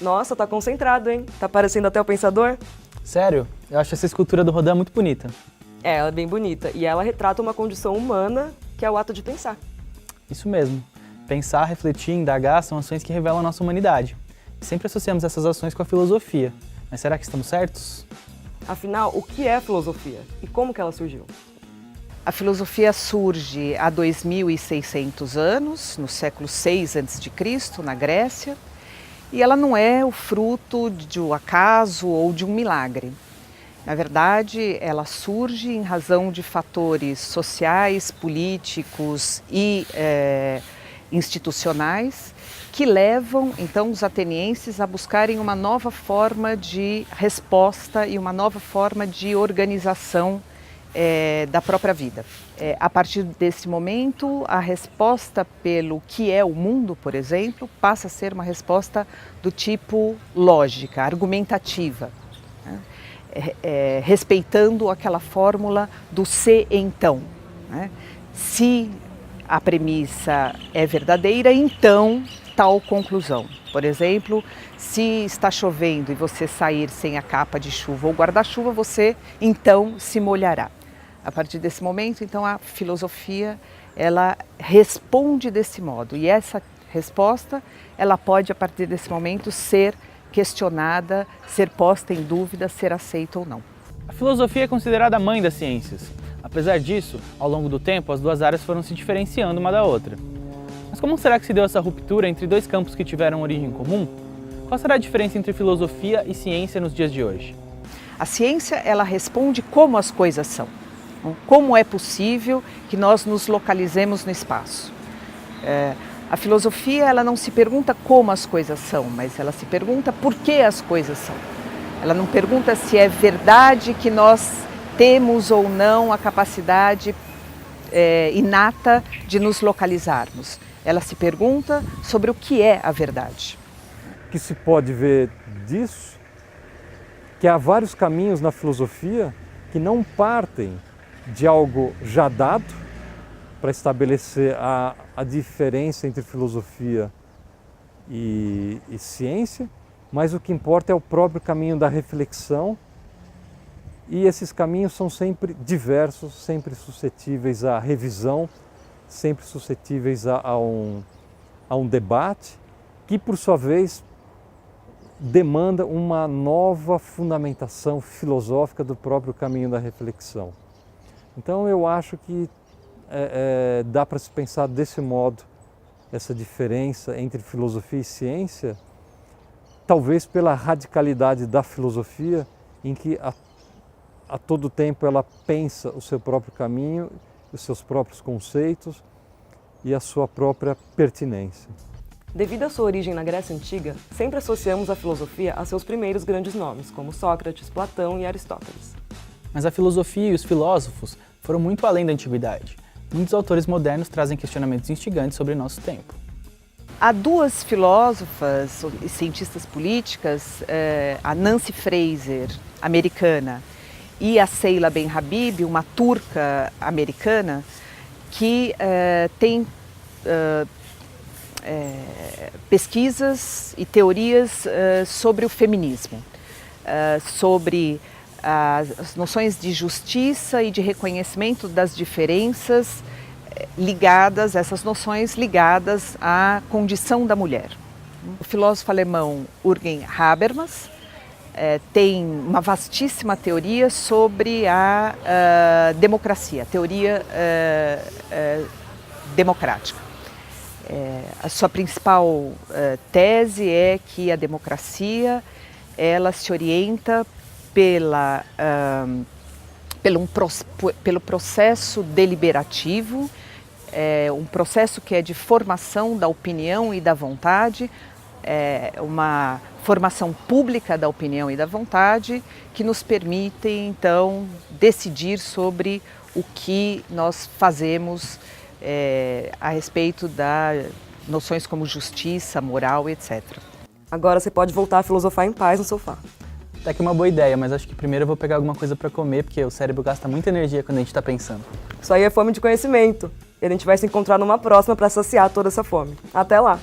Nossa, tá concentrado, hein? Tá parecendo até o Pensador? Sério? Eu acho essa escultura do Rodin muito bonita. É, ela é bem bonita e ela retrata uma condição humana que é o ato de pensar. Isso mesmo. Pensar, refletir, indagar são ações que revelam a nossa humanidade. E sempre associamos essas ações com a filosofia. Mas será que estamos certos? Afinal, o que é filosofia e como que ela surgiu? A filosofia surge há 2.600 anos, no século VI a.C., na Grécia, e ela não é o fruto de um acaso ou de um milagre. Na verdade, ela surge em razão de fatores sociais, políticos e institucionais que levam, então, os atenienses a buscarem uma nova forma de resposta e uma nova forma de organização da própria vida. A partir desse momento, a resposta pelo que é o mundo, por exemplo, passa a ser uma resposta do tipo lógica, argumentativa, né? Respeitando aquela fórmula do se então, né? Se a premissa é verdadeira, então tal conclusão. Por exemplo, se está chovendo e você sair sem a capa de chuva ou guarda-chuva, você então se molhará. A partir desse momento, então, a filosofia, ela responde desse modo. E essa resposta, ela pode, a partir desse momento, ser questionada, ser posta em dúvida, ser aceita ou não. A filosofia é considerada a mãe das ciências. Apesar disso, ao longo do tempo, as duas áreas foram se diferenciando uma da outra. Mas como será que se deu essa ruptura entre dois campos que tiveram origem comum? Qual será a diferença entre filosofia e ciência nos dias de hoje? A ciência, ela responde como as coisas são. Como é possível que nós nos localizemos no espaço? A filosofia, ela não se pergunta como as coisas são, mas ela se pergunta por que as coisas são. Ela não pergunta se é verdade que nós temos ou não a capacidade inata de nos localizarmos. Ela se pergunta sobre o que é a verdade. O que se pode ver disso, que há vários caminhos na filosofia que não partem de algo já dado para estabelecer a diferença entre filosofia e ciência, mas o que importa é o próprio caminho da reflexão, e esses caminhos são sempre diversos, sempre suscetíveis à revisão, sempre suscetíveis a um debate, que por sua vez demanda uma nova fundamentação filosófica do próprio caminho da reflexão. Então eu acho que dá para se pensar desse modo, essa diferença entre filosofia e ciência, talvez pela radicalidade da filosofia, em que a todo tempo ela pensa o seu próprio caminho, os seus próprios conceitos e a sua própria pertinência. Devido à sua origem na Grécia Antiga, sempre associamos a filosofia a seus primeiros grandes nomes, como Sócrates, Platão e Aristóteles. Mas a filosofia e os filósofos foram muito além da antiguidade. Muitos autores modernos trazem questionamentos instigantes sobre nosso tempo. Há duas filósofas e cientistas políticas, a Nancy Fraser, americana, e a Seila Ben-Habib, uma turca americana, que têm pesquisas e teorias sobre o feminismo, sobre as noções de justiça e de reconhecimento das diferenças ligadas, essas noções ligadas à condição da mulher. O filósofo alemão Jürgen Habermas tem uma vastíssima teoria sobre a democracia, a teoria democrática. A sua principal tese é que a democracia ela se orienta pelo processo deliberativo, um processo que é de formação da opinião e da vontade, uma formação pública da opinião e da vontade que nos permite, então, decidir sobre o que nós fazemos a respeito das noções como justiça, moral, etc. Agora você pode voltar a filosofar em paz no sofá. Até que é uma boa ideia, mas acho que primeiro eu vou pegar alguma coisa para comer, porque o cérebro gasta muita energia quando a gente está pensando. Isso aí é fome de conhecimento. E a gente vai se encontrar numa próxima para saciar toda essa fome. Até lá!